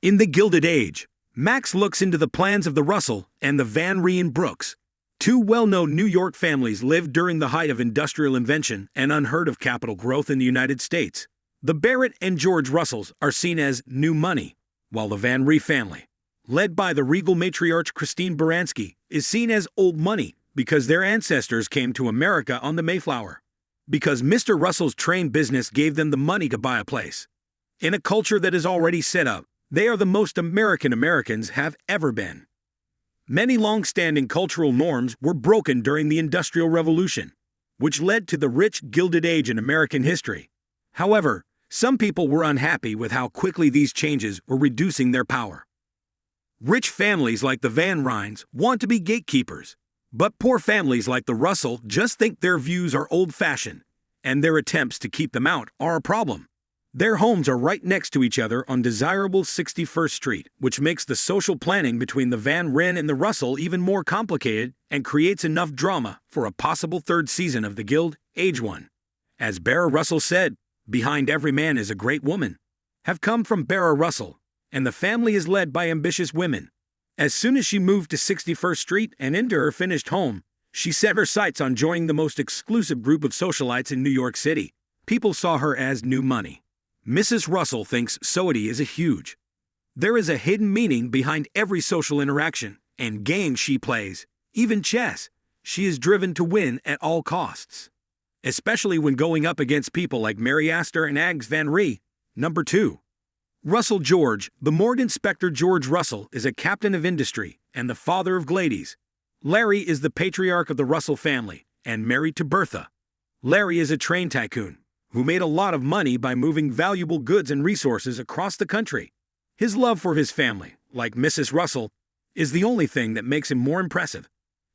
In the Gilded Age, Max looks into the plans of the Russell and the Rhijn Brooks. Two well-known New York families lived during the height of industrial invention and unheard of capital growth in the United States. The Barrett and George Russells are seen as new money, while the Rhijn family, led by the regal matriarch Christine Baranski, is seen as old money because their ancestors came to America on the Mayflower. Because Mr. Russell's train business gave them the money to buy a place. In a culture that is already set up, they are the most American Americans have ever been. Many long-standing cultural norms were broken during the Industrial Revolution, which led to the rich Gilded Age in American history. However, some people were unhappy with how quickly these changes were reducing their power. Rich families like the Rhijns want to be gatekeepers, but poor families like the Russell just think their views are old-fashioned, and their attempts to keep them out are a problem. Their homes are right next to each other on desirable 61st Street, which makes the social planning between the Rhijn and the Russell even more complicated and creates enough drama for a possible third season of the Gilded Age 1. As Bara Russell said, "Behind every man is a great woman," have come from Bara Russell, and the family is led by ambitious women. As soon as she moved to 61st Street and into her finished home, she set her sights on joining the most exclusive group of socialites in New York City. People saw her as new money. Mrs. Russell thinks society is huge. There is a hidden meaning behind every social interaction and game she plays, even chess. She is driven to win at all costs, especially when going up against people like Mary Astor and Agnes Van Rhijn. Number 2. Russell George. The Morgue Inspector George Russell is a captain of industry and the father of ladies. Larry is the patriarch of the Russell family and married to Bertha. Larry is a train tycoon who made a lot of money by moving valuable goods and resources across the country. His love for his family, like Mrs. Russell, is the only thing that makes him more impressive.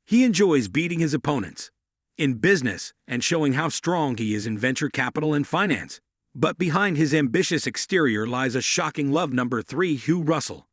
He enjoys beating his opponents in business and showing how strong he is in venture capital and finance. But behind his ambitious exterior lies a shocking love. Number 3. Hugh Russell.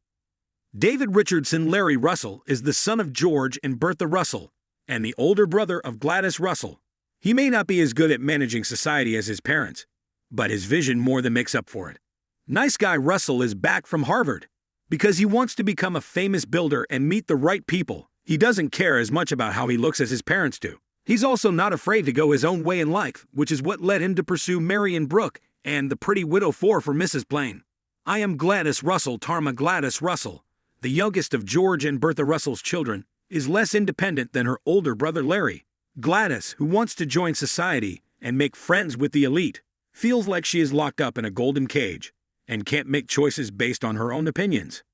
David Richardson. Larry Russell is the son of George and Bertha Russell and the older brother of Gladys Russell. He may not be as good at managing society as his parents, but his vision more than makes up for it. Nice guy Russell is back from Harvard because he wants to become a famous builder and meet the right people. He doesn't care as much about how he looks as his parents do. He's also not afraid to go his own way in life, which is what led him to pursue Rhijn Brook and the Pretty Widow 4 for Mrs. Blaine. I am Gladys Russell. Tarma Gladys Russell, the youngest of George and Bertha Russell's children, is less independent than her older brother Larry. Gladys, who wants to join society and make friends with the elite, feels like she is locked up in a golden cage and can't make choices based on her own opinions.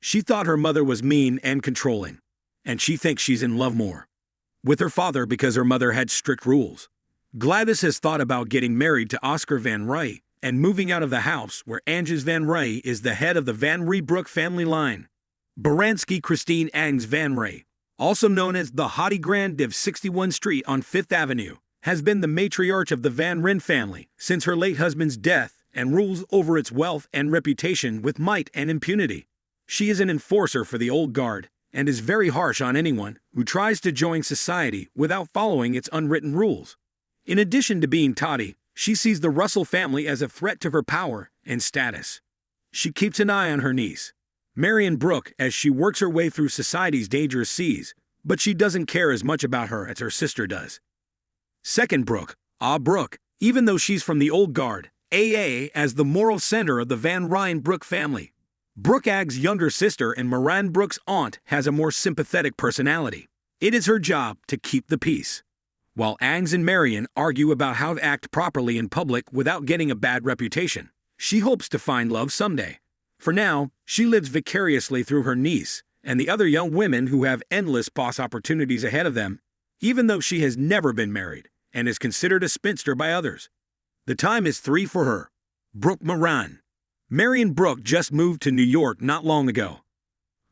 She thought her mother was mean and controlling, and she thinks she's in love more with her father because her mother had strict rules. Gladys has thought about getting married to Oscar Van Rhijn and moving out of the house where Agnes Van Rhijn is the head of the Rhijn Brook family line. Baranski Christine Agnes Van Rhijn, also known as the Haughty Grande of 61 Street on 5th Avenue, has been the matriarch of the Rhijn family since her late husband's death and rules over its wealth and reputation with might and impunity. She is an enforcer for the old guard and is very harsh on anyone who tries to join society without following its unwritten rules. In addition to being tawdry, she sees the Russell family as a threat to her power and status. She keeps an eye on her niece, Rhijn Brook, as she works her way through society's dangerous seas, but she doesn't care as much about her as her sister does. Second Brook, Brooke, even though she's from the old guard, as the moral center of the Rhijn Brook family. Brooke Ag's younger sister and Rhijn Brook's aunt has a more sympathetic personality. It is her job to keep the peace. While Agnes and Marion argue about how to act properly in public without getting a bad reputation, she hopes to find love someday. For now, she lives vicariously through her niece and the other young women who have endless boss opportunities ahead of them, even though she has never been married and is considered a spinster by others. The time is 3 for her. Brooke Moran. Rhijn Brook just moved to New York not long ago.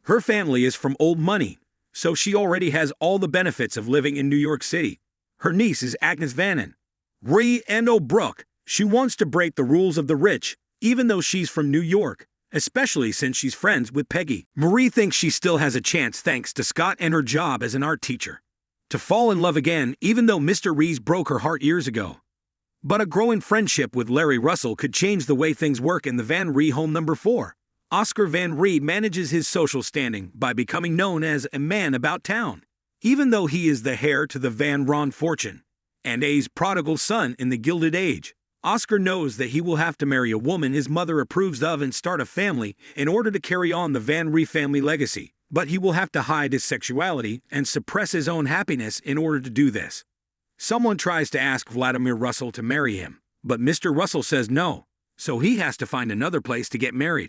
Her family is from old money, so she already has all the benefits of living in New York City. Her niece is Agnes Van Rhijn Brook. She wants to break the rules of the rich, even though she's from New York, especially since she's friends with Peggy. Marie thinks she still has a chance thanks to Scott and her job as an art teacher to fall in love again, even though Mr. Rees broke her heart years ago. But a growing friendship with Larry Russell could change the way things work in the Van Rhijn home. Number 4. Oscar Van Rhee manages his social standing by becoming known as a man about town. Even though he is the heir to the Van Ron fortune and A's prodigal son in the Gilded Age, Oscar knows that he will have to marry a woman his mother approves of and start a family in order to carry on the Van Rhee family legacy. But he will have to hide his sexuality and suppress his own happiness in order to do this. Someone tries to ask Vladimir Russell to marry him, but Mr. Russell says no, so he has to find another place to get married.